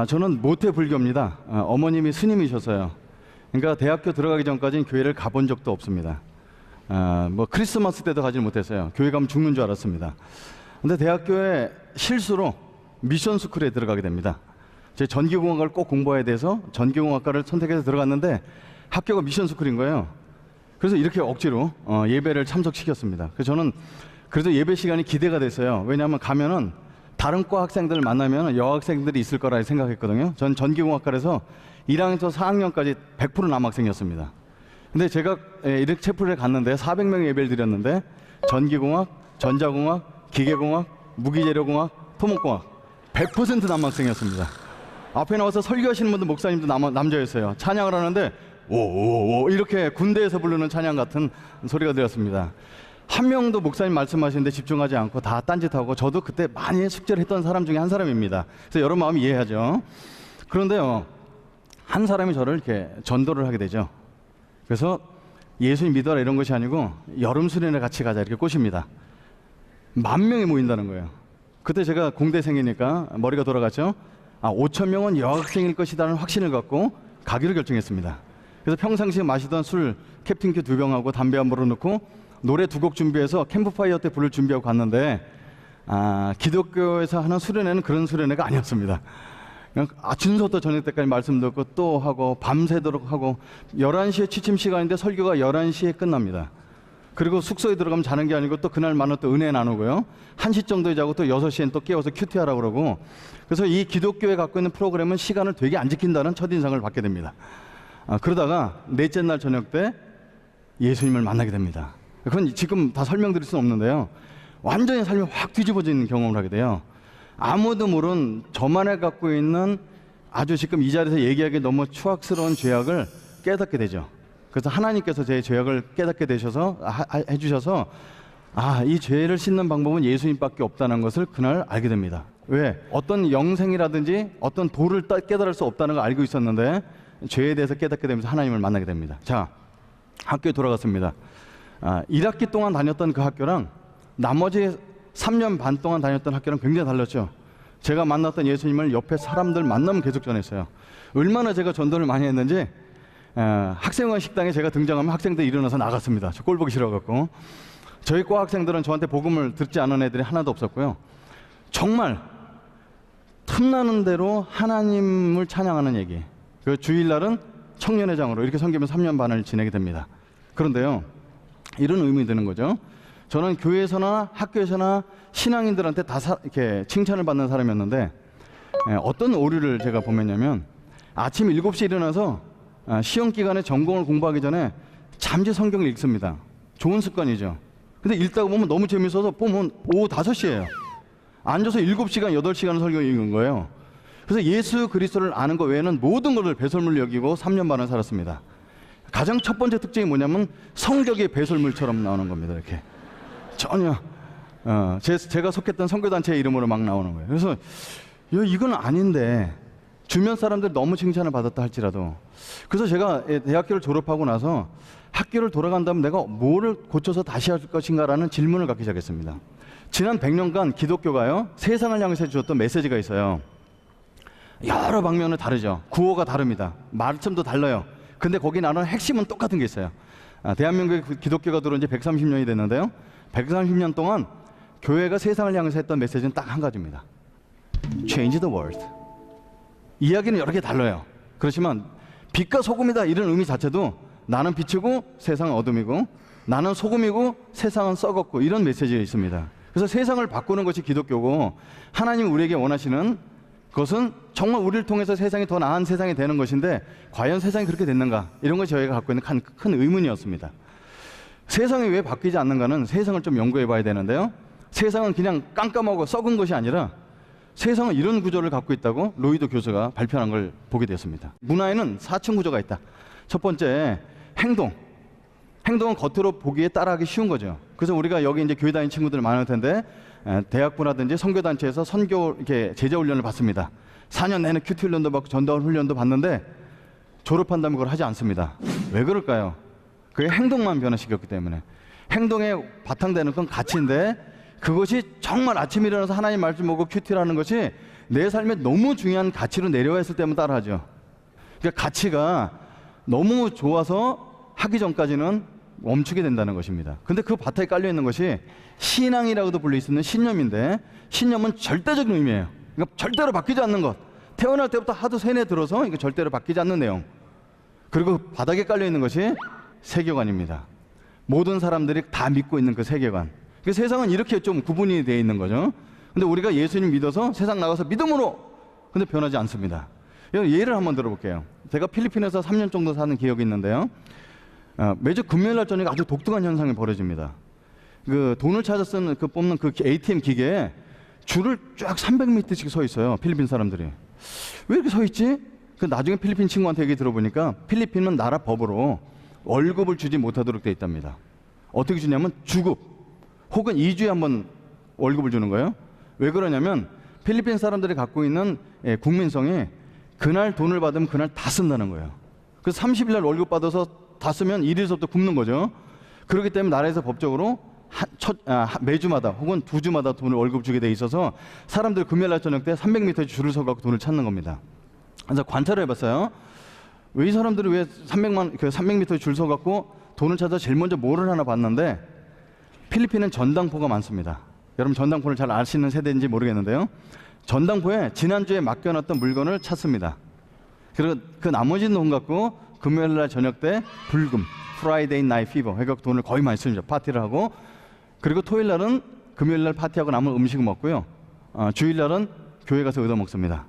저는 모태불교입니다. 어머님이 스님이셔서요. 그러니까 대학교 들어가기 전까지는 교회를 가본 적도 없습니다. 뭐 크리스마스 때도 가지 못했어요. 교회 가면 죽는 줄 알았습니다. 근데 대학교에 실수로 미션 스쿨에 들어가게 됩니다. 제 전기공학을 꼭 공부해야 돼서 전기공학과를 선택해서 들어갔는데 학교가 미션 스쿨인 거예요. 그래서 이렇게 억지로 예배를 참석시켰습니다. 그래서 저는 그래도 예배 시간이 기대가 됐어요. 왜냐하면 가면은 다른 과 학생들을 만나면 여학생들이 있을 거라 생각했거든요. 전 전기공학과에서 1학년부터 4학년까지 100% 남학생이었습니다. 근데 제가 이렇게 체플에 갔는데 400명의 예배를 드렸는데 전기공학, 전자공학, 기계공학, 무기재료공학, 토목공학 100% 남학생이었습니다. 앞에 나와서 설교하시는 분들 목사님도 남자였어요. 찬양을 하는데 오오오 이렇게 군대에서 부르는 찬양 같은 소리가 들렸습니다. 한 명도 목사님 말씀하시는데 집중하지 않고 다 딴짓하고, 저도 그때 많이 숙제를 했던 사람 중에 한 사람입니다. 그래서 여러 마음 이해하죠. 그런데요, 한 사람이 저를 이렇게 전도를 하게 되죠. 그래서 예수님 믿어라 이런 것이 아니고 여름 수련회 같이 가자 이렇게 꼬십니다. 10,000명이 모인다는 거예요. 그때 제가 공대생이니까 머리가 돌아갔죠. 5,000명은 여학생일 것이라는 확신을 갖고 가기로 결정했습니다. 그래서 평상시에 마시던 술 캡틴큐 2병하고 담배 한 보로 넣고 노래 2곡 준비해서 캠프파이어 때 부를 준비하고 갔는데 기독교에서 하는 수련회는 그런 수련회가 아니었습니다. 그냥 아침부터 저녁 때까지 말씀 듣고 또 하고 밤새도록 하고 11시에 취침 시간인데 설교가 11시에 끝납니다. 그리고 숙소에 들어가면 자는 게 아니고 또 그날만은 또 은혜 나누고요. 1시 정도에 자고 또 6시엔 또 깨워서 큐티하라고 그러고, 그래서 이 기독교에 갖고 있는 프로그램은 시간을 되게 안 지킨다는 첫인상을 받게 됩니다. 그러다가 넷째 날 저녁 때 예수님을 만나게 됩니다. 그건 지금 다 설명드릴 수는 없는데요. 완전히 삶이 확 뒤집어진 경험을 하게 돼요. 아무도 모르는 저만이 갖고 있는 아주 지금 이 자리에서 얘기하기 너무 추악스러운 죄악을 깨닫게 되죠. 그래서 하나님께서 제 죄악을 깨닫게 되셔서 해주셔서 이 죄를 씻는 방법은 예수님밖에 없다는 것을 그날 알게 됩니다. 왜? 어떤 영생이라든지 어떤 도를 깨달을 수 없다는 걸 알고 있었는데 죄에 대해서 깨닫게 되면서 하나님을 만나게 됩니다. 자, 학교에 돌아갔습니다. 1학기 동안 다녔던 그 학교랑 나머지 3년 반 동안 다녔던 학교랑 굉장히 달랐죠. 제가 만났던 예수님을 옆에 사람들 만나면 계속 전했어요. 얼마나 제가 전도를 많이 했는지 학생회 식당에 제가 등장하면 학생들이 일어나서 나갔습니다. 저 꼴 보기 싫어갖고. 저희 과 학생들은 저한테 복음을 듣지 않은 애들이 하나도 없었고요. 정말 틈나는 대로 하나님을 찬양하는 얘기. 그 주일날은 청년회장으로 이렇게 섬기면 3년 반을 지내게 됩니다. 그런데요, 이런 의문이 드는 거죠. 저는 교회에서나 학교에서나 신앙인들한테 다 이렇게 칭찬을 받는 사람이었는데 어떤 오류를 제가 보면요, 아침 7시에 일어나서 시험 기간에 전공을 공부하기 전에 잠시 성경을 읽습니다. 좋은 습관이죠. 근데 읽다가 보면 너무 재밌어서 보면 오후 5시예요. 앉아서 7시간, 8시간 설교 읽은 거예요. 그래서 예수 그리스도를 아는 것 외에는 모든 것을 배설물로 여기고 3년 반을 살았습니다. 가장 첫 번째 특징이 뭐냐면 성격이 배설물처럼 나오는 겁니다. 이렇게 전혀 제가 속했던 선교단체의 이름으로 막 나오는 거예요. 그래서 이건 아닌데 주변 사람들이 너무 칭찬을 받았다 할지라도, 그래서 제가 대학교를 졸업하고 나서 학교를 돌아간다면 내가 뭐를 고쳐서 다시 할 것인가라는 질문을 갖기 시작했습니다. 지난 100년간 기독교가요, 세상을 향해서 주었던 메시지가 있어요. 여러 방면은 다르죠. 구호가 다릅니다. 말씀도 달라요. 근데 거기 나오는 핵심은 똑같은 게 있어요. 대한민국에 기독교가 들어온 지 130년이 됐는데요, 130년 동안 교회가 세상을 향해서 했던 메시지는 딱 한 가지입니다. Change the world. 이야기는 여러 개 달라요. 그렇지만 빛과 소금이다 이런 의미 자체도 나는 빛이고 세상은 어둠이고 나는 소금이고 세상은 썩었고 이런 메시지가 있습니다. 그래서 세상을 바꾸는 것이 기독교고, 하나님 우리에게 원하시는 그것은 정말 우리를 통해서 세상이 더 나은 세상이 되는 것인데 과연 세상이 그렇게 됐는가, 이런 것이 저희가 갖고 있는 큰 의문이었습니다. 세상이 왜 바뀌지 않는가는 세상을 좀 연구해 봐야 되는데요, 세상은 그냥 깜깜하고 썩은 것이 아니라 세상은 이런 구조를 갖고 있다고 로이드 교수가 발표한 걸 보게 되었습니다. 문화에는 4층 구조가 있다. 첫 번째, 행동은 겉으로 보기에 따라하기 쉬운 거죠. 그래서 우리가 여기 이제 교회 다니는 친구들 많을 텐데 대학부라든지 선교단체에서 선교 이렇게 제자 훈련을 받습니다. 4년 내내 큐티 훈련도 받고 전도원 훈련도 받는데 졸업한 다음에 그걸 하지 않습니다. 왜 그럴까요? 그게 행동만 변화시켰기 때문에. 행동에 바탕되는 건 가치인데 그것이 정말 아침에 일어나서 하나님 말씀 보고 큐티를 하는 것이 내 삶에 너무 중요한 가치로 내려와 있을 때만 따라하죠. 그러니까 가치가 너무 좋아서 하기 전까지는 멈추게 된다는 것입니다. 근데 그 바탕에 깔려 있는 것이 신앙이라고도 불릴 수 있는 신념인데, 신념은 절대적인 의미예요. 그러니까 절대로 바뀌지 않는 것. 태어날 때부터 하도 세뇌 들어서 이거 절대로 바뀌지 않는 내용. 그리고 바닥에 깔려 있는 것이 세계관입니다. 모든 사람들이 다 믿고 있는 그 세계관. 그 세상은 이렇게 좀 구분이 되어 있는 거죠. 근데 우리가 예수님 믿어서 세상 나가서 믿음으로, 근데 변하지 않습니다. 예를 한번 들어볼게요. 제가 필리핀에서 3년 정도 사는 기억이 있는데요. 매주 금요일 날 저녁에 아주 독특한 현상이 벌어집니다. 그 돈을 찾아 쓰는 그 뽑는 그 ATM 기계에 줄을 쫙 300m씩 서 있어요. 필리핀 사람들이. 왜 이렇게 서 있지? 그 나중에 필리핀 친구한테 얘기 들어보니까 필리핀은 나라 법으로 월급을 주지 못하도록 돼 있답니다. 어떻게 주냐면 주급 혹은 2주에 한 번 월급을 주는 거예요. 왜 그러냐면 필리핀 사람들이 갖고 있는 국민성이 그날 돈을 받으면 그날 다 쓴다는 거예요. 그래서 30일 날 월급 받아서 다 쓰면 1일서부터 굶는 거죠. 그렇기 때문에 나라에서 법적으로 매주마다 혹은 2주마다 돈을 월급 주게 돼 있어서 사람들 금요일 날 저녁 때 300m 줄을 서갖고 돈을 찾는 겁니다. 그래서 관찰을 해봤어요. 왜 이 사람들이 왜 300m 줄 서갖고 돈을 찾아 제일 먼저 뭐를 하나 봤는데, 필리핀은 전당포가 많습니다. 여러분 전당포를 잘 아시는 세대인지 모르겠는데요. 전당포에 지난주에 맡겨놨던 물건을 찾습니다. 그리고 그 나머지 돈 갖고 금요일 날 저녁 때 불금, 프라이데이 나이트 피버 해갖고 돈을 거의 많이 쓰죠. 파티를 하고. 그리고 토요일 날은 금요일 날 파티하고 남은 음식을 먹고요. 주일 날은 교회 가서 얻어 먹습니다.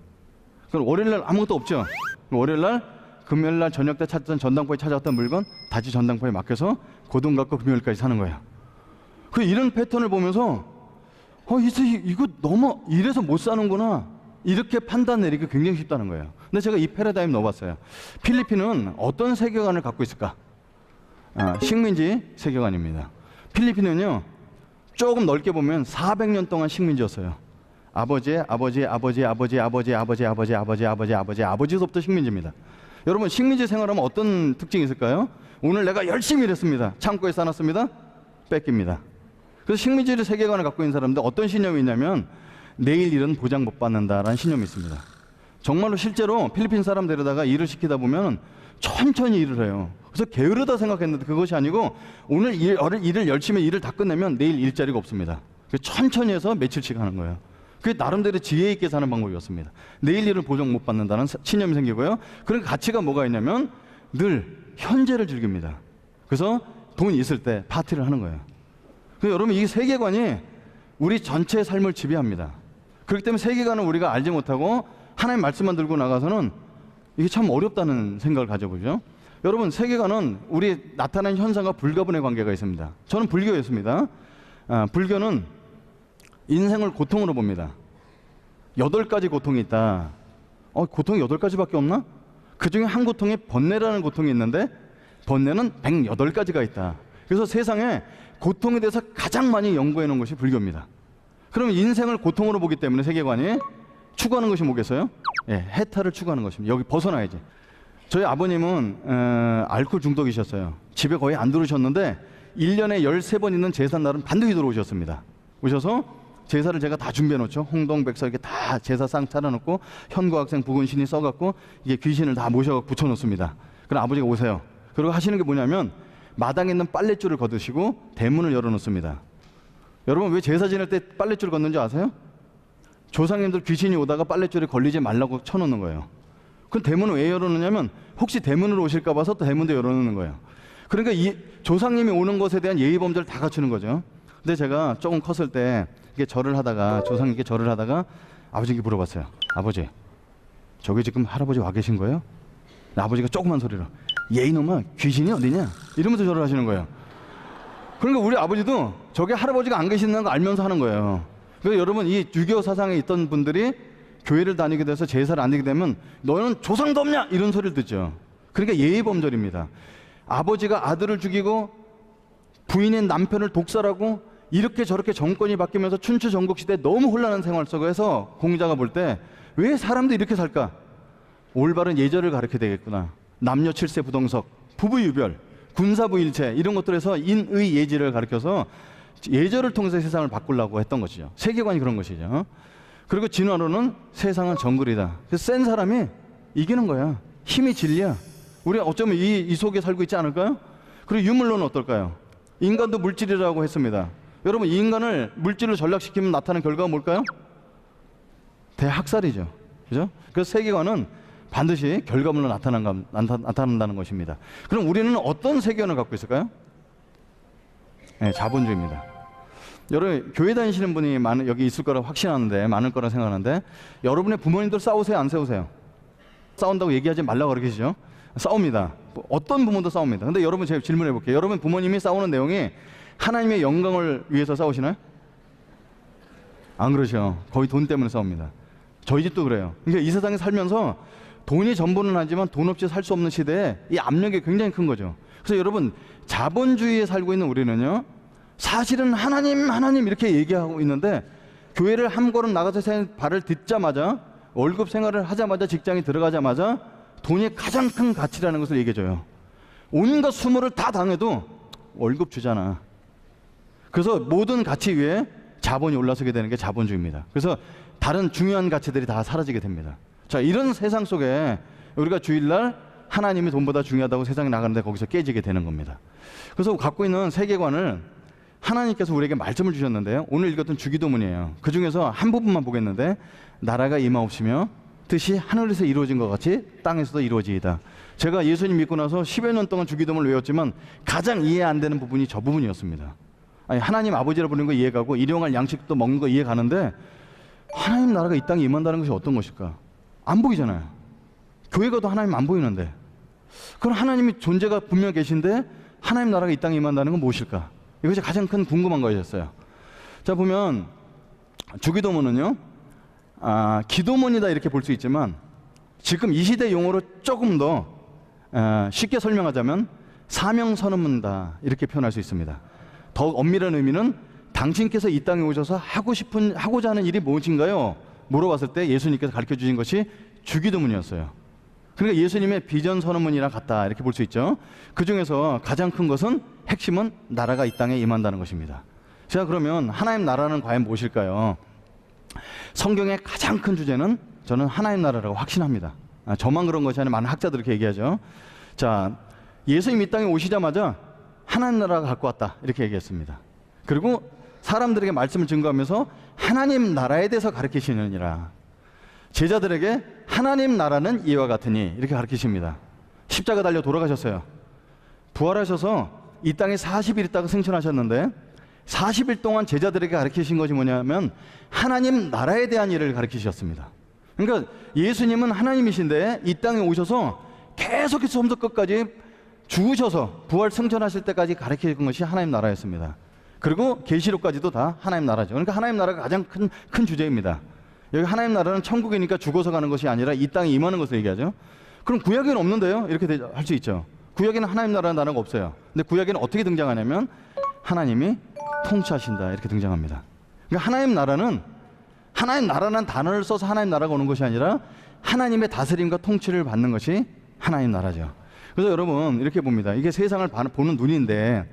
그럼 월요일 날 아무것도 없죠. 월요일 날 금요일 날 저녁 때 찾던 전당포에 찾아왔던 물건 다시 전당포에 맡겨서 그 돈 갖고 금요일까지 사는 거예요. 그 이런 패턴을 보면서 이거 너무 이래서 못 사는구나, 이렇게 판단 내리기 굉장히 쉽다는 거예요. 근데 제가 이 패러다임 넣어봤어요. 필리핀은 어떤 세계관을 갖고 있을까? 식민지 세계관입니다. 필리핀은요, 조금 넓게 보면 400년 동안 식민지였어요. 아버지서부터 식민지입니다. 여러분 식민지 생활하면 어떤 특징이 있을까요? 오늘 내가 열심히 일했습니다. 창고에 싸놨습니다. 뺏깁니다. 그래서 식민지 세계관을 갖고 있는 사람들 어떤 신념이 있냐면 내일 일은 보장 못 받는다라는 신념이 있습니다. 정말로 실제로 필리핀 사람들에다가 일을 시키다 보면 천천히 일을 해요. 그래서 게으르다 생각했는데 그것이 아니고 오늘 일을 열심히 일을 다 끝내면 내일 일자리가 없습니다. 천천히 해서 며칠씩 하는 거예요. 그게 나름대로 지혜 있게 사는 방법이었습니다. 내일 일을 보장 못 받는다는 신념이 생기고요. 그러니까 가치가 뭐가 있냐면 늘 현재를 즐깁니다. 그래서 돈이 있을 때 파티를 하는 거예요. 그래서 여러분 이 세계관이 우리 전체의 삶을 지배합니다. 그렇기 때문에 세계관을 우리가 알지 못하고 하나님 말씀만 들고 나가서는 이게 참 어렵다는 생각을 가져보죠. 여러분 세계관은 우리 나타나는 현상과 불가분의 관계가 있습니다. 저는 불교였습니다. 불교는 인생을 고통으로 봅니다. 8가지 고통이 있다. 고통이 8가지밖에 없나? 그 중에 한 고통이 번뇌라는 고통이 있는데 번뇌는 108가지가 있다. 그래서 세상에 고통에 대해서 가장 많이 연구해 놓은 것이 불교입니다. 그러면 인생을 고통으로 보기 때문에 세계관이 추구하는 것이 뭐겠어요? 해탈을 추구하는 것입니다. 여기 벗어나야지. 저희 아버님은 알코올 중독이셨어요. 집에 거의 안 들어오셨는데 1년에 13번 있는 제사 날은 반드시 들어오셨습니다. 오셔서 제사를 제가 다 준비해 놓죠. 홍동백서 이렇게 다 제사상 차려놓고 현고학생 부군신이 써갖고 이게 귀신을 다 모셔갖고 붙여놓습니다. 그럼 아버지가 오세요. 그리고 하시는 게 뭐냐면 마당에 있는 빨랫줄을 걷으시고 대문을 열어놓습니다. 여러분 왜 제사 지낼 때 빨랫줄을 걷는지 아세요? 조상님들 귀신이 오다가 빨랫줄에 걸리지 말라고 쳐놓는 거예요. 그럼 대문을 왜 열어놓냐면 혹시 대문으로 오실까 봐서 또 대문도 열어놓는 거예요. 그러니까 이 조상님이 오는 것에 대한 예의 범절을 다 갖추는 거죠. 근데 제가 조금 컸을 때 이게 절을 하다가 조상님께 절을 하다가 아버지께 물어봤어요. 아버지, 저기 지금 할아버지 와 계신 거예요? 아버지가 조그만 소리로 얘 이놈아 귀신이 어디냐? 이러면서 절을 하시는 거예요. 그러니까 우리 아버지도 저게 할아버지가 안 계신다는 거 알면서 하는 거예요. 그래서 여러분 이 유교 사상에 있던 분들이 교회를 다니게 돼서 제사를 안 드리게 되면 너는 조상도 없냐? 이런 소리를 듣죠. 그러니까 예의범절입니다. 아버지가 아들을 죽이고 부인인 남편을 독살하고 이렇게 저렇게 정권이 바뀌면서 춘추 전국시대 너무 혼란한 생활 속에서 공자가 볼 때 왜 사람들이 이렇게 살까? 올바른 예절을 가르쳐야 되겠구나. 남녀 칠세 부동석, 부부유별, 군사부일체 이런 것들에서 인의 예지를 가르쳐서 예절을 통해서 세상을 바꾸려고 했던 것이죠. 세계관이 그런 것이죠. 그리고 진화론은 세상은 정글이다. 그래서 센 사람이 이기는 거야. 힘이 진리야. 우리가 어쩌면 이 속에 살고 있지 않을까요? 그리고 유물론은 어떨까요? 인간도 물질이라고 했습니다. 여러분, 이 인간을 물질로 전락시키면 나타나는 결과가 뭘까요? 대학살이죠. 그죠? 그래서 세계관은 반드시 결과물로 나타난다는 것입니다. 그럼 우리는 어떤 세계관을 갖고 있을까요? 네, 자본주의입니다. 여러분, 교회 다니시는 분이 여기 있을 거라 확신하는데, 많을 거라 생각하는데, 여러분의 부모님들 싸우세요, 안 싸우세요? 싸운다고 얘기하지 말라고 그러시죠? 싸웁니다. 어떤 부모도 싸웁니다. 근데 여러분, 제가 질문해 볼게요. 여러분 부모님이 싸우는 내용이 하나님의 영광을 위해서 싸우시나요? 안 그러셔. 거의 돈 때문에 싸웁니다. 저희 집도 그래요. 그러니까 이 세상에 살면서 돈이 전부는 하지만 돈 없이 살 수 없는 시대에 이 압력이 굉장히 큰 거죠. 그래서 여러분, 자본주의에 살고 있는 우리는요, 사실은 하나님 이렇게 얘기하고 있는데, 교회를 한 걸음 나가서 발을 딛자마자, 월급 생활을 하자마자, 직장에 들어가자마자 돈이 가장 큰 가치라는 것을 얘기해줘요. 온갖 수모를 다 당해도 월급 주잖아. 그래서 모든 가치 위에 자본이 올라서게 되는 게 자본주의입니다. 그래서 다른 중요한 가치들이 다 사라지게 됩니다. 자, 이런 세상 속에 우리가 주일날 하나님이 돈보다 중요하다고 세상에 나가는데 거기서 깨지게 되는 겁니다. 그래서 갖고 있는 세계관을 하나님께서 우리에게 말씀을 주셨는데요, 오늘 읽었던 주기도문이에요. 그 중에서 한 부분만 보겠는데, 나라가 임하옵시며 뜻이 하늘에서 이루어진 것 같이 땅에서도 이루어지이다. 제가 예수님 믿고 나서 10여 년 동안 주기도문을 외웠지만 가장 이해 안 되는 부분이 저 부분이었습니다. 아니, 하나님 아버지라 부르는 거 이해가고 일용할 양식도 먹는 거 이해가는데, 하나님 나라가 이 땅에 임한다는 것이 어떤 것일까? 안 보이잖아요. 교회 가도 하나님 안 보이는데, 그럼 하나님이 존재가 분명 계신데 하나님 나라가 이 땅에 임한다는 건 무엇일까? 이것이 가장 큰 궁금한 것이었어요. 자, 보면 주기도문은요, 기도문이다 이렇게 볼 수 있지만, 지금 이 시대 용어로 조금 더 쉽게 설명하자면 사명선언문이다 이렇게 표현할 수 있습니다. 더 엄밀한 의미는 당신께서 이 땅에 오셔서 하고자 하는 일이 무엇인가요? 물어봤을 때 예수님께서 가르쳐 주신 것이 주기도문이었어요. 그러니까 예수님의 비전 선언문이랑 같다 이렇게 볼 수 있죠. 그 중에서 가장 큰 것은, 핵심은 나라가 이 땅에 임한다는 것입니다. 자, 그러면 하나님 나라는 과연 무엇일까요? 성경의 가장 큰 주제는 저는 하나님 나라라고 확신합니다. 저만 그런 것이 아니라 많은 학자들이 그렇게 얘기하죠. 자, 예수님 이 땅에 오시자마자 하나님 나라가 갖고 왔다 이렇게 얘기했습니다. 그리고 사람들에게 말씀을 증거하면서 하나님 나라에 대해서 가르치시느니라. 제자들에게 하나님 나라는 이와 같으니 이렇게 가르치십니다. 십자가 달려 돌아가셨어요. 부활하셔서 이 땅에 40일 있다가 승천하셨는데, 40일 동안 제자들에게 가르치신 것이 뭐냐면 하나님 나라에 대한 일을 가르치셨습니다. 그러니까 예수님은 하나님이신데 이 땅에 오셔서 계속해서 처음부터 끝까지 죽으셔서 부활 승천하실 때까지 가르치신 것이 하나님 나라였습니다. 그리고 계시록까지도 다 하나님 나라죠. 그러니까 하나님 나라가 가장 큰 주제입니다. 여기 하나님 나라는 천국이니까 죽어서 가는 것이 아니라 이 땅에 임하는 것을 얘기하죠. 그럼 구약에는 없는데요? 이렇게 할 수 있죠. 구약에는 하나님 나라는 단어가 없어요. 근데 구약에는 어떻게 등장하냐면 하나님이 통치하신다 이렇게 등장합니다. 그러니까 하나님 나라는 단어를 써서 하나님 나라가 오는 것이 아니라 하나님의 다스림과 통치를 받는 것이 하나님 나라죠. 그래서 여러분 이렇게 봅니다. 이게 세상을 보는 눈인데,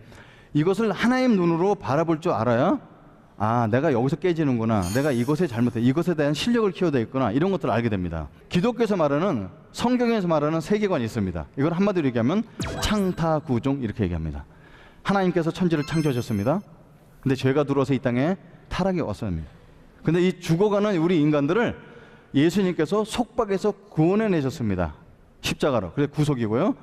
이것을 하나님 눈으로 바라볼 줄 알아야, 내가 여기서 깨지는구나, 내가 이것에 잘못해, 이것에 대한 실력을 키워야 있구나, 이런 것들을 알게 됩니다. 기독교에서 말하는, 성경에서 말하는 세계관이 있습니다. 이걸 한마디로 얘기하면 창타구종 이렇게 얘기합니다. 하나님께서 천지를 창조하셨습니다. 근데 죄가 들어와서 이 땅에 타락이 왔습니다. 근데 이 죽어가는 우리 인간들을 예수님께서 속박에서 구원해 내셨습니다. 십자가로. 그래서 구속이고요.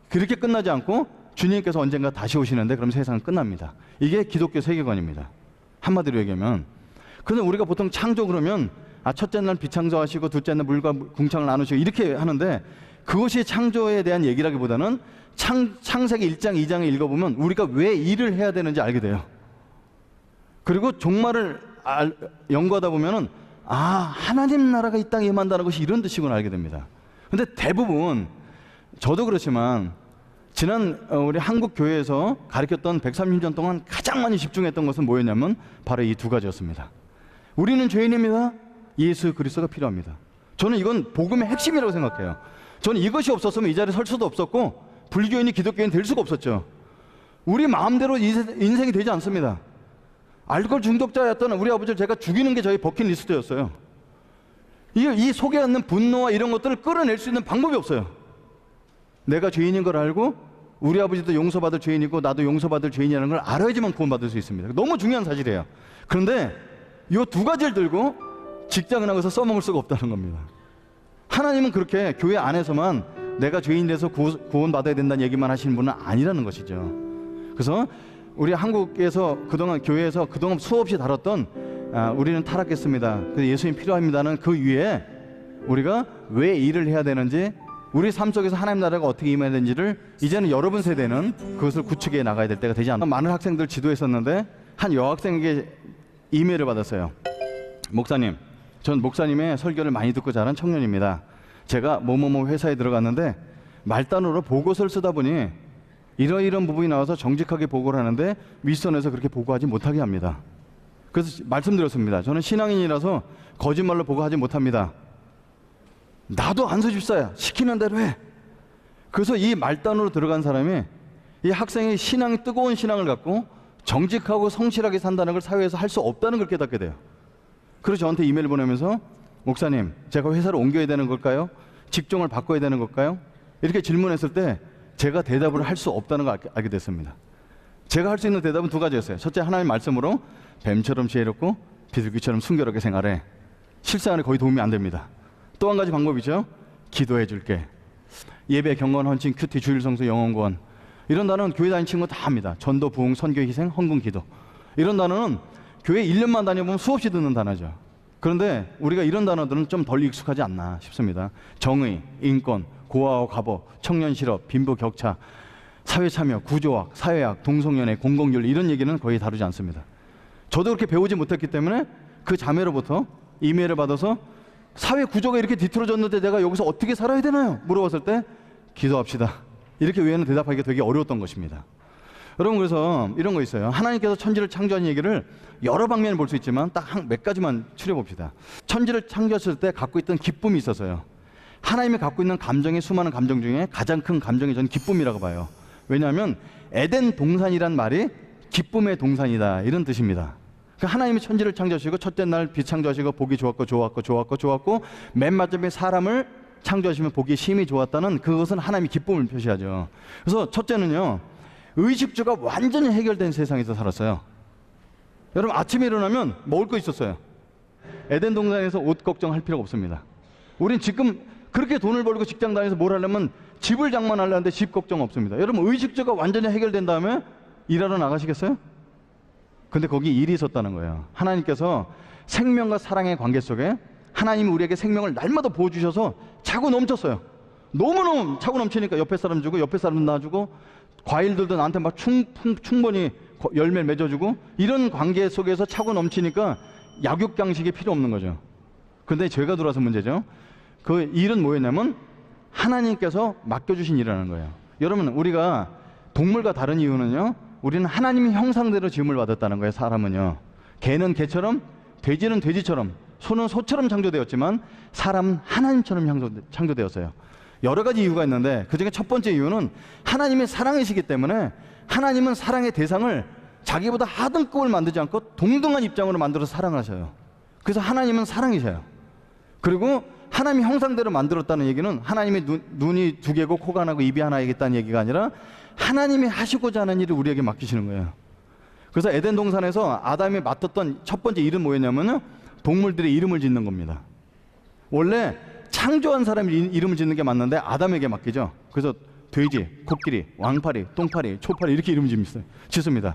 그렇게 끝나지 않고 주님께서 언젠가 다시 오시는데, 그럼 세상은 끝납니다. 이게 기독교 세계관입니다. 한마디로 얘기하면. 그런데 우리가 보통 창조 그러면 첫째 날 비창조하시고 둘째 날 물과 궁창을 나누시고 이렇게 하는데, 그것이 창조에 대한 얘기라기보다는 창세기 1장 2장을 읽어보면 우리가 왜 일을 해야 되는지 알게 돼요. 그리고 종말을 연구하다 보면은 하나님 나라가 이 땅에 임한다는 것이 이런 뜻이구나 알게 됩니다. 근데 대부분, 저도 그렇지만 지난 우리 한국 교회에서 가르쳤던 130년 동안 가장 많이 집중했던 것은 뭐였냐면 바로 이 두 가지였습니다. 우리는 죄인입니다. 예수 그리스도가 필요합니다. 저는 이건 복음의 핵심이라고 생각해요. 저는 이것이 없었으면 이 자리에 설 수도 없었고 불교인이 기독교인 될 수가 없었죠. 우리 마음대로 인생이 되지 않습니다. 알코올 중독자였던 우리 아버지를 제가 죽이는 게 저희 버킷리스트였어요. 이 속에 있는 분노와 이런 것들을 끌어낼 수 있는 방법이 없어요. 내가 죄인인 걸 알고 우리 아버지도 용서받을 죄인이고 나도 용서받을 죄인이라는 걸 알아야지만 구원받을 수 있습니다. 너무 중요한 사실이에요. 그런데 이 두 가지를 들고 직장에 나가서 써먹을 수가 없다는 겁니다. 하나님은 그렇게 교회 안에서만 내가 죄인 돼서 구원받아야 된다는 얘기만 하시는 분은 아니라는 것이죠. 그래서 우리 한국에서 그동안 교회에서 그동안 수없이 다뤘던 우리는 타락했습니다, 예수님 필요합니다는 그 위에 우리가 왜 일을 해야 되는지, 우리 삶 속에서 하나님 나라가 어떻게 임해야 되는지를 이제는 여러분 세대는 그것을 구축해 나가야 될 때가 되지 않나. 많은 학생들 지도했었는데 한 여학생에게 이메일을 받았어요. 목사님, 전 목사님의 설교를 많이 듣고 자란 청년입니다. 제가 뭐뭐뭐 회사에 들어갔는데 말단으로 보고서를 쓰다 보니 이런 부분이 나와서 정직하게 보고를 하는데 윗선에서 그렇게 보고하지 못하게 합니다. 그래서 말씀드렸습니다. 저는 신앙인이라서 거짓말로 보고하지 못합니다. 나도 안수집사야, 시키는 대로 해. 그래서 이 말단으로 들어간 사람이, 이 학생이 신앙이 뜨거운 신앙을 갖고 정직하고 성실하게 산다는 걸 사회에서 할 수 없다는 걸 깨닫게 돼요. 그래서 저한테 이메일 보내면서 목사님, 제가 회사를 옮겨야 되는 걸까요? 직종을 바꿔야 되는 걸까요? 이렇게 질문했을 때 제가 대답을 할 수 없다는 걸 알게 됐습니다. 제가 할 수 있는 대답은 두 가지였어요. 첫째, 하나님 말씀으로 뱀처럼 지혜롭고 비둘기처럼 순결하게 생활해. 실생활에 거의 도움이 안 됩니다. 또 한 가지 방법이죠. 기도해 줄게. 예배, 경건, 헌신, 큐티, 주일 성수, 영혼 구원, 이런 단어는 교회 다니는 친구 다 합니다. 전도, 부흥, 선교, 희생, 헌금, 기도. 이런 단어는 교회 1년만 다녀보면 수없이 듣는 단어죠. 그런데 우리가 이런 단어들은 좀 덜 익숙하지 않나 싶습니다. 정의, 인권, 고아와 과부, 청년 실업, 빈부 격차, 사회 참여, 구조학, 사회학, 동성연애, 공공윤리, 이런 얘기는 거의 다루지 않습니다. 저도 그렇게 배우지 못했기 때문에 그 자매로부터 이메일을 받아서 사회 구조가 이렇게 뒤틀어졌는데 내가 여기서 어떻게 살아야 되나요? 물어봤을 때 기도합시다, 이렇게 외에는 대답하기가 되게 어려웠던 것입니다. 여러분, 그래서 이런 거 있어요. 하나님께서 천지를 창조한 얘기를 여러 방면을 볼 수 있지만 딱 몇 가지만 추려봅시다. 천지를 창조했을 때 갖고 있던 기쁨이 있어서요. 하나님이 갖고 있는 감정의 수많은 감정 중에 가장 큰 감정이 저는 기쁨이라고 봐요. 왜냐하면 에덴 동산이란 말이 기쁨의 동산이다, 이런 뜻입니다. 그러니까 하나님이 천지를 창조하시고 첫째 날 빛 창조하시고 보기 좋았고 맨 마지막에 사람을 창조하시면 보기 심히 좋았다는, 그것은 하나님의 기쁨을 표시하죠. 그래서 첫째는요, 의식주가 완전히 해결된 세상에서 살았어요. 여러분, 아침에 일어나면 먹을 거 있었어요. 에덴 동산에서 옷 걱정할 필요가 없습니다. 우린 지금 그렇게 돈을 벌고 직장 다니면서 뭘 하려면 집을 장만하려는데 집 걱정 없습니다. 여러분, 의식주가 완전히 해결된 다음에 일하러 나가시겠어요? 근데 거기 일이 있었다는 거예요. 하나님께서 생명과 사랑의 관계 속에 하나님이 우리에게 생명을 날마다 부어주셔서 차고 넘쳤어요. 너무너무 차고 넘치니까 옆에 사람 주고 옆에 사람 놔주고, 과일들도 나한테 막 충분히 열매를 맺어주고, 이런 관계 속에서 차고 넘치니까 약육강식이 필요 없는 거죠. 그런데 죄가 들어와서 문제죠. 그 일은 뭐였냐면 하나님께서 맡겨주신 일이라는 거예요. 여러분, 우리가 동물과 다른 이유는요, 우리는 하나님의 형상대로 지음을 받았다는 거예요. 사람은요, 개는 개처럼, 돼지는 돼지처럼, 소는 소처럼 창조되었지만 사람은 하나님처럼 창조되었어요. 여러 가지 이유가 있는데 그중에 첫 번째 이유는 하나님의 사랑이시기 때문에 하나님은 사랑의 대상을 자기보다 하등급을 만들지 않고 동등한 입장으로 만들어서 사랑을 하셔요. 그래서 하나님은 사랑이셔요. 그리고 하나님의 형상대로 만들었다는 얘기는 하나님의 눈이 두 개고 코가 하나고 입이 하나이겠다는 얘기가 아니라 하나님이 하시고자 하는 일을 우리에게 맡기시는 거예요. 그래서 에덴 동산에서 아담이 맡았던 첫 번째 일은 뭐였냐면 동물들의 이름을 짓는 겁니다. 원래 창조한 사람이 이름을 짓는 게 맞는데 아담에게 맡기죠. 그래서 돼지, 코끼리, 왕파리, 똥파리, 초파리, 이렇게 이름 짓습니다.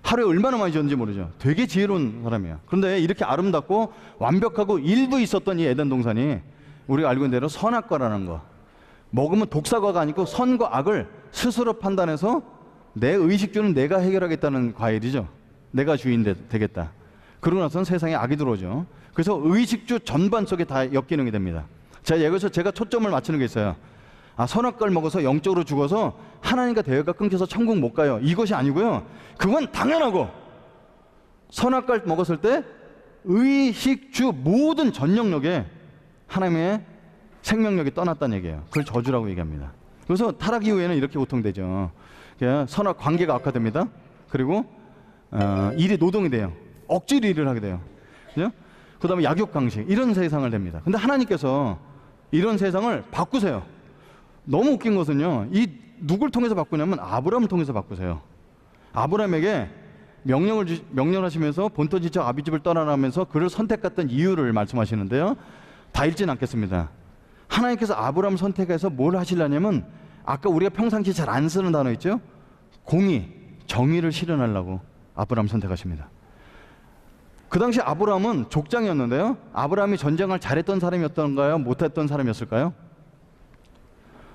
하루에 얼마나 많이 지었는지 모르죠. 되게 지혜로운 사람이에요. 그런데 이렇게 아름답고 완벽하고 일부 있었던 이 에덴 동산이 우리가 알고 있는 대로 선악과라는 거, 먹으면 독사과가 아니고 선과 악을 스스로 판단해서 내 의식주는 내가 해결하겠다는 과일이죠. 내가 주인 되겠다. 그러고 나서는 세상에 악이 들어오죠. 그래서 의식주 전반 속에 다 역기능이 됩니다. 자, 여기서 제가 초점을 맞추는 게 있어요. 선악과를 먹어서 영적으로 죽어서 하나님과 대화가 끊겨서 천국 못 가요, 이것이 아니고요. 그건 당연하고, 선악과를 먹었을 때 의식주 모든 전 영역에 하나님의 생명력이 떠났다는 얘기예요. 그걸 저주라고 얘기합니다. 그래서 타락 이후에는 이렇게 고통되죠. 선악 관계가 악화됩니다. 그리고 일이 노동이 돼요. 억지로 일을 하게 돼요. 그죠? 그 다음에 약육강식, 이런 세상을 됩니다. 근데 하나님께서 이런 세상을 바꾸세요. 너무 웃긴 것은요, 이 누굴 통해서 바꾸냐면 아브라함을 통해서 바꾸세요. 아브라함에게 명령을 하시면서 본토 지척 아비집을 떠나라면서 그를 선택했던 이유를 말씀하시는데요, 다 읽지는 않겠습니다. 하나님께서 아브라함 선택해서 뭘 하시려냐면, 아까 우리가 평상시 잘 안 쓰는 단어 있죠? 공의, 정의를 실현하려고 아브라함 선택하십니다. 그 당시 아브라함은 족장이었는데요, 아브라함이 전쟁을 잘했던 사람이었던가요? 못했던 사람이었을까요?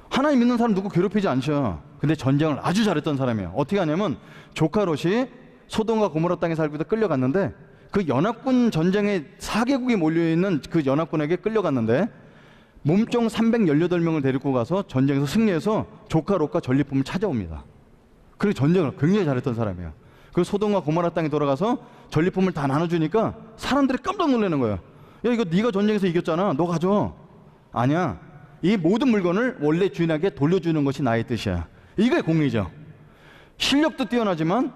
하나님 믿는 사람 누구 괴롭히지 않죠. 근데 전쟁을 아주 잘했던 사람이에요. 어떻게 하냐면, 조카 롯이 소돔과 고모라 땅에 살고 있다 끌려갔는데, 그 연합군 전쟁에 4개국이 몰려있는 그 연합군에게 끌려갔는데, 몸종 318명을 데리고 가서 전쟁에서 승리해서 조카 롯과 전리품을 찾아옵니다. 그리고 전쟁을 굉장히 잘했던 사람이에요. 그 소돔과 고모라 땅에 돌아가서 전리품을 다 나눠주니까 사람들이 깜짝 놀라는 거예요. 야, 이거 네가 전쟁에서 이겼잖아, 너 가져. 아니야, 이 모든 물건을 원래 주인에게 돌려주는 것이 나의 뜻이야. 이게 공의죠. 실력도 뛰어나지만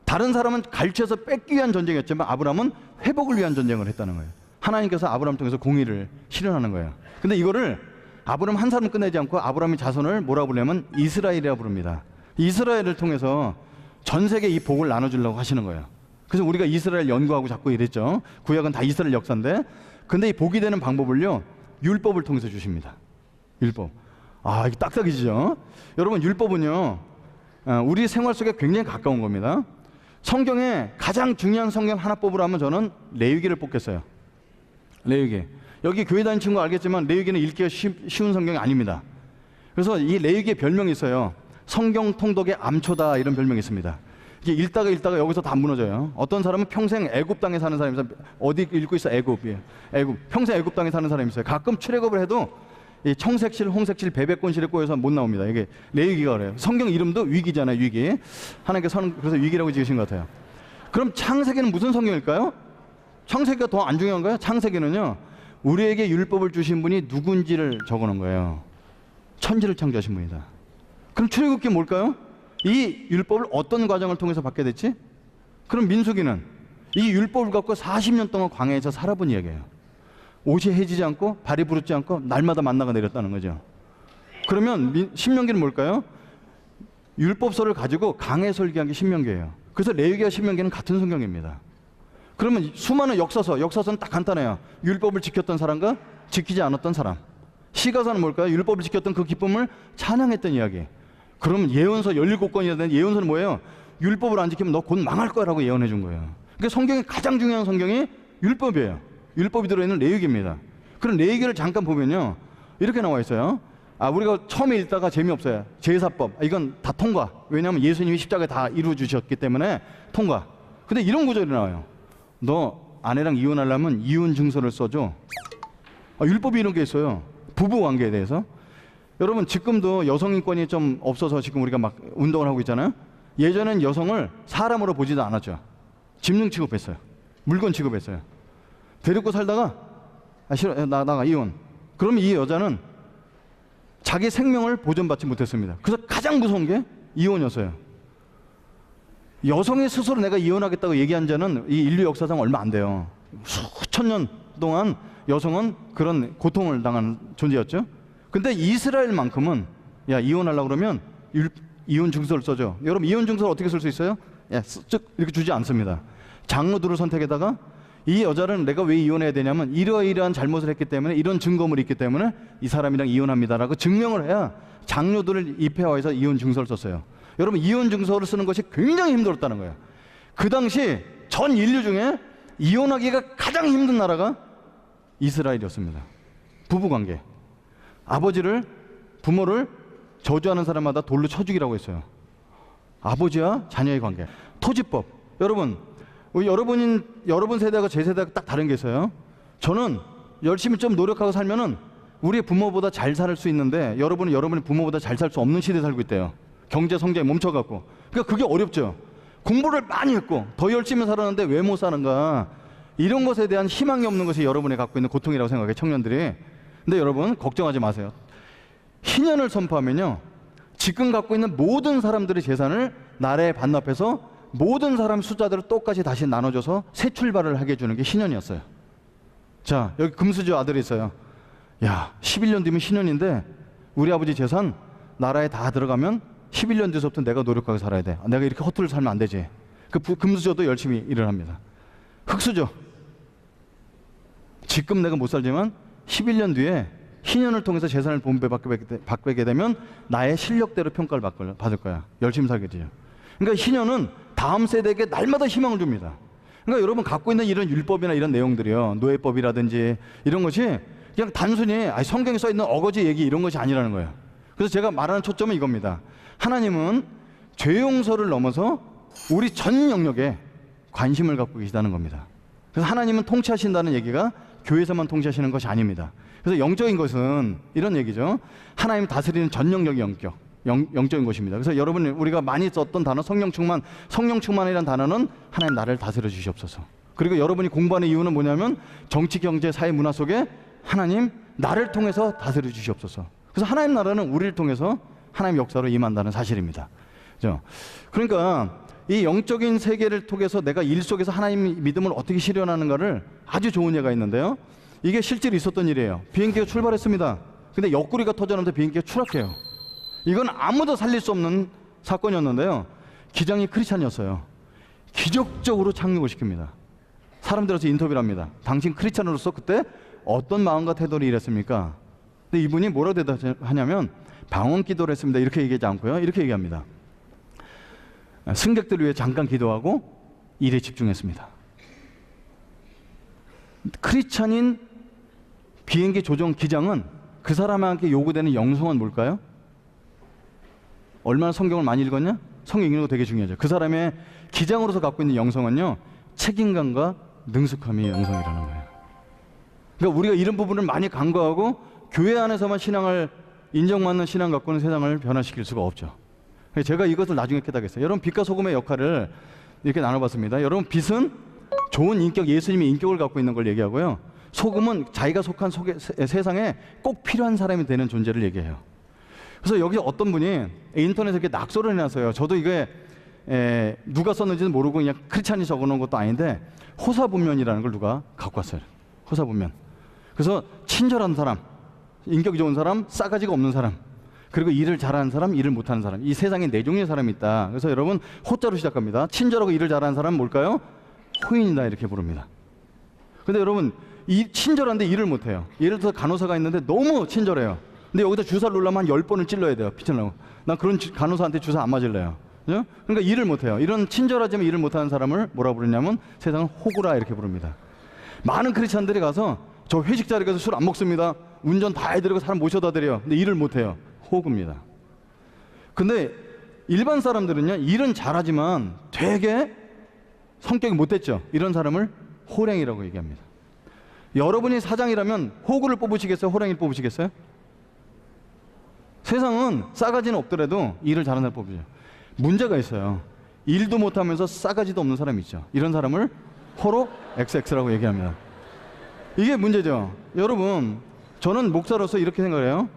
다른 사람은 갈취해서 뺏기 위한 전쟁이었지만 아브라함은 회복을 위한 전쟁을 했다는 거예요. 하나님께서 아브라함 통해서 공의를 실현하는 거예요. 근데 이거를 아브라함 한 사람 끝내지 않고 아브라함의 자손을 뭐라 부르냐면 이스라엘이라 부릅니다. 이스라엘을 통해서 전 세계 이 복을 나눠주려고 하시는 거예요. 그래서 우리가 이스라엘 연구하고 자꾸 이랬죠. 구약은 다 이스라엘 역사인데, 근데 이 복이 되는 방법을요, 율법을 통해서 주십니다. 율법. 아, 이게 딱딱이죠. 여러분, 율법은요, 우리 생활 속에 굉장히 가까운 겁니다. 성경에 가장 중요한 성경 하나 뽑으라면 저는 레위기를 뽑겠어요. 레위기. 여기 교회 다니는 친구 알겠지만 레위기는 읽기가 쉬운 성경이 아닙니다. 그래서 이 레위기의 별명이 있어요. 성경 통독의 암초다, 이런 별명이 있습니다. 이게 읽다가 여기서 다 무너져요. 어떤 사람은 평생 애굽 땅에 사는 사람이 있어요. 어디 읽고 있어? 애굽이에요. 애굽. 평생 애굽 땅에 사는 사람이 있어요. 가끔 출애굽을 해도 이 청색실, 홍색실, 베베곤실에 꼬여서 못 나옵니다. 이게 레위기가 그래요. 성경 이름도 위기잖아요, 위기. 하나님께서 그래서 위기라고 지으신 것 같아요. 그럼 창세기는 무슨 성경일까요? 창세기가 더 안 중요한가요? 창세기는요, 우리에게 율법을 주신 분이 누군지를 적어놓은 거예요. 천지를 창조하신 분이다. 그럼 출애굽기 뭘까요? 이 율법을 어떤 과정을 통해서 받게 됐지? 그럼 민수기는 이 율법을 갖고 40년 동안 광야에서 살아본 이야기예요. 옷이 해지지 않고 발이 부르지 않고 날마다 만나가 내렸다는 거죠. 그러면 신명기는 뭘까요? 율법서를 가지고 강해 설계한 게 신명기예요. 그래서 레위기와 신명기는 같은 성경입니다. 그러면 수많은 역사서는 딱 간단해요. 율법을 지켰던 사람과 지키지 않았던 사람. 시가서는 뭘까요? 율법을 지켰던 그 기쁨을 찬양했던 이야기. 그럼 예언서 17권이나 되는 예언서는 뭐예요? 율법을 안 지키면 너 곧 망할 거라고 예언해 준 거예요. 그러니까 성경의 가장 중요한 성경이 율법이에요. 율법이 들어있는 레위기입니다. 그럼 레위기를 잠깐 보면요, 이렇게 나와 있어요. 우리가 처음에 읽다가 재미없어요. 제사법, 이건 다 통과. 왜냐하면 예수님이 십자가에 다 이루어 주셨기 때문에 통과. 근데 이런 구절이 나와요. 너 아내랑 이혼하려면 이혼 증서를 써줘. 율법이 이런 게 있어요. 부부 관계에 대해서. 여러분, 지금도 여성 인권이 좀 없어서 지금 우리가 막 운동을 하고 있잖아요. 예전엔 여성을 사람으로 보지도 않았죠. 짐승 취급했어요. 물건 취급했어요. 데리고 살다가 싫어, 나가, 이혼. 그러면 이 여자는 자기 생명을 보존받지 못했습니다. 그래서 가장 무서운 게 이혼이었어요. 여성이 스스로 내가 이혼하겠다고 얘기한 자는 이 인류 역사상 얼마 안 돼요. 수천 년 동안 여성은 그런 고통을 당한 존재였죠. 근데 이스라엘만큼은, 야, 이혼하려고 그러면 이혼 증서를 써줘. 여러분, 이혼 증서를 어떻게 쓸 수 있어요? 이렇게 주지 않습니다. 장로들을 선택에다가 이 여자를 내가 왜 이혼해야 되냐면 이러이러한 잘못을 했기 때문에, 이런 증거물이 있기 때문에 이 사람이랑 이혼합니다라고 증명을 해야 장로들을 입회화해서 이혼 증서를 썼어요. 여러분, 이혼 증서를 쓰는 것이 굉장히 힘들었다는 거예요. 그 당시 전 인류 중에 이혼하기가 가장 힘든 나라가 이스라엘이었습니다. 부부관계. 부모를 저주하는 사람마다 돌로 쳐 죽이라고 했어요. 아버지와 자녀의 관계. 토지법. 여러분 세대하고 제 세대하고 딱 다른 게 있어요. 저는 열심히 좀 노력하고 살면은 우리의 부모보다 잘 살 수 있는데, 여러분은 여러분의 부모보다 잘 살 수 없는 시대에 살고 있대요. 경제 성장이 멈춰갖고. 그러니까 그게 어렵죠. 공부를 많이 했고 더 열심히 살았는데 왜 못 사는가, 이런 것에 대한 희망이 없는 것이 여러분이 갖고 있는 고통이라고 생각해요, 청년들이. 근데 여러분, 걱정하지 마세요. 희년을 선포하면요, 지금 갖고 있는 모든 사람들의 재산을 나라에 반납해서 모든 사람 숫자대로 똑같이 다시 나눠줘서 새 출발을 하게 해주는 게 희년이었어요. 자, 여기 금수저 아들이 있어요. 야, 11년 뒤면 신혼인데 우리 아버지 재산 나라에 다 들어가면 11년 뒤서부터 내가 노력하게 살아야 돼. 내가 이렇게 허투루 살면 안 되지. 그 금수저도 열심히 일을 합니다. 흑수저. 지금 내가 못 살지만 11년 뒤에 희년을 통해서 재산을 분배받게 되면 나의 실력대로 평가를 받을 거야. 열심히 살게 되죠. 그러니까 희년은 다음 세대에게 날마다 희망을 줍니다. 그러니까 여러분 갖고 있는 이런 율법이나 이런 내용들이요, 노예법이라든지 이런 것이 그냥 단순히 성경에 써 있는 어거지 얘기 이런 것이 아니라는 거예요. 그래서 제가 말하는 초점은 이겁니다. 하나님은 죄 용서를 넘어서 우리 전 영역에 관심을 갖고 계시다는 겁니다. 그래서 하나님은 통치하신다는 얘기가 교회에서만 통치하시는 것이 아닙니다. 그래서 영적인 것은 이런 얘기죠. 하나님 다스리는 전 영역이 영적인 것입니다. 그래서 여러분, 우리가 많이 썼던 단어 성령 충만이라는 단어는 하나님 나를 다스려 주시옵소서. 그리고 여러분이 공부하는 이유는 뭐냐면 정치, 경제, 사회, 문화 속에 하나님 나를 통해서 다스려 주시옵소서. 그래서 하나님 나라는 우리를 통해서 하나님 역사로 임한다는 사실입니다. 그렇죠? 그러니까 이 영적인 세계를 통해서 내가 일 속에서 하나님 믿음을 어떻게 실현하는가를 아주 좋은 예가 있는데요. 이게 실제로 있었던 일이에요. 비행기가 출발했습니다. 근데 옆구리가 터졌는데 비행기가 추락해요. 이건 아무도 살릴 수 없는 사건이었는데요. 기장이 크리스찬이었어요. 기적적으로 착륙을 시킵니다. 사람들한테 인터뷰를 합니다. 당신 크리스찬으로서 그때 어떤 마음과 태도를 일했습니까? 근데 이분이 뭐라고 대답하냐면 방언 기도를 했습니다. 이렇게 얘기하지 않고요. 이렇게 얘기합니다. 승객들을 위해 잠깐 기도하고 일에 집중했습니다. 크리스찬인 비행기 조종 기장은 그 사람한테 요구되는 영성은 뭘까요? 얼마나 성경을 많이 읽었냐? 성경 읽는 거 되게 중요하죠. 그 사람의 기장으로서 갖고 있는 영성은요, 책임감과 능숙함이 영성이라는 거예요. 그러니까 우리가 이런 부분을 많이 간과하고 교회 안에서만 신앙을 인정받는 신앙 갖고는 세상을 변화시킬 수가 없죠. 제가 이것을 나중에 깨닫겠어요. 여러분, 빛과 소금의 역할을 이렇게 나눠봤습니다. 여러분, 빛은 좋은 인격, 예수님의 인격을 갖고 있는 걸 얘기하고요. 소금은 자기가 속한 세상에 꼭 필요한 사람이 되는 존재를 얘기해요. 그래서 여기 어떤 분이 인터넷에 이렇게 낙서를 해놨어요. 저도 이게 누가 썼는지는 모르고 그냥 크리스찬이 적어놓은 것도 아닌데 호사분면이라는 걸 누가 갖고 왔어요. 호사분면. 그래서 친절한 사람, 인격이 좋은 사람, 싸가지가 없는 사람, 그리고 일을 잘하는 사람, 일을 못하는 사람, 이 세상에 네 종류의 사람이 있다. 그래서 여러분, 호자로 시작합니다. 친절하고 일을 잘하는 사람은 뭘까요? 호인이다, 이렇게 부릅니다. 근데 여러분, 이 친절한데 일을 못해요. 예를 들어서 간호사가 있는데 너무 친절해요. 근데 여기다 주사를 놓으려면 한 10번을 찔러야 돼요. 피쳐나고. 난 그런 간호사한테 주사 안 맞을래요. 그죠? 그러니까 일을 못해요. 이런 친절하지만 일을 못하는 사람을 뭐라 부르냐면 세상은 호구라 이렇게 부릅니다. 많은 크리스찬들이 가서 저 회식 자리 가서 술 안 먹습니다. 운전 다 해드리고 사람 모셔다 드려요. 근데 일을 못해요. 호구입니다. 근데 일반 사람들은요, 일은 잘하지만 되게 성격이 못됐죠. 이런 사람을 호랭이라고 얘기합니다. 여러분이 사장이라면 호구를 뽑으시겠어요? 호랭이를 뽑으시겠어요? 세상은 싸가지는 없더라도 일을 잘하는 사람 뽑으죠. 문제가 있어요. 일도 못하면서 싸가지도 없는 사람이 있죠. 이런 사람을 호로 XX라고 얘기합니다. 이게 문제죠. 여러분, 저는 목사로서 이렇게 생각을 해요.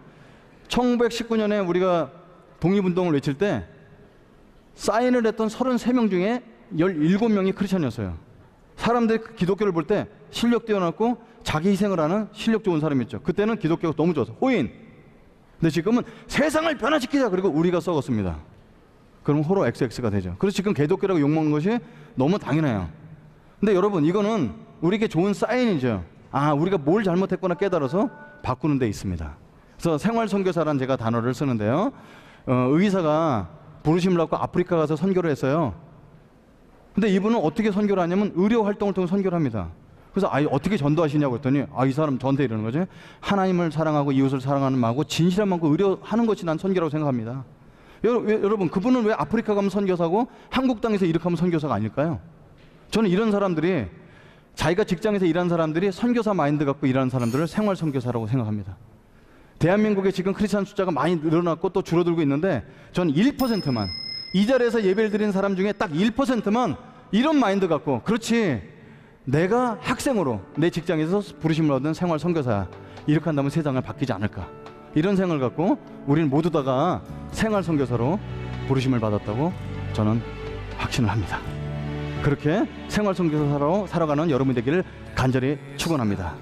1919년에 우리가 독립운동을 외칠 때 사인을 했던 33명 중에 17명이 크리스찬이었어요. 사람들이 기독교를 볼 때 실력 뛰어났고 자기 희생을 하는 실력 좋은 사람이었죠. 그때는 기독교가 너무 좋아서 호인. 근데 지금은 세상을 변화시키자, 그리고 우리가 썩었습니다. 그럼 호로 XX가 되죠. 그래서 지금 기독교라고 욕먹는 것이 너무 당연해요. 근데 여러분, 이거는 우리에게 좋은 사인이죠. 아, 우리가 뭘 잘못했거나 깨달아서 바꾸는 데 있습니다. 그래서 생활선교사라는 제가 단어를 쓰는데요. 의사가 부르심을 받고 아프리카 가서 선교를 했어요. 근데 이분은 어떻게 선교를 하냐면 의료 활동을 통해 선교를 합니다. 그래서 어떻게 전도하시냐고 했더니 이 사람 저한테 이러는 거죠. 하나님을 사랑하고 이웃을 사랑하는 마음고 진실한 마음고 의료하는 것이 난 선교라고 생각합니다. 여러분, 그분은 왜 아프리카 가면 선교사고 한국 땅에서 이렇게 하면 선교사가 아닐까요? 저는 이런 사람들이, 자기가 직장에서 일하는 사람들이 선교사 마인드 갖고 일하는 사람들을 생활 선교사라고 생각합니다. 대한민국에 지금 크리스찬 숫자가 많이 늘어났고 또 줄어들고 있는데 저는 1%만, 이 자리에서 예배를 드리는 사람 중에 딱 1%만 이런 마인드 갖고, 그렇지, 내가 학생으로 내 직장에서 부르심을 얻은 생활 선교사야, 이렇게 한다면 세상을 바뀌지 않을까, 이런 생각을 갖고 우리는 모두 다가 생활 선교사로 부르심을 받았다고 저는 확신을 합니다. 그렇게 생활 선교사로 살아가는 여러분 되기를 간절히 축원합니다.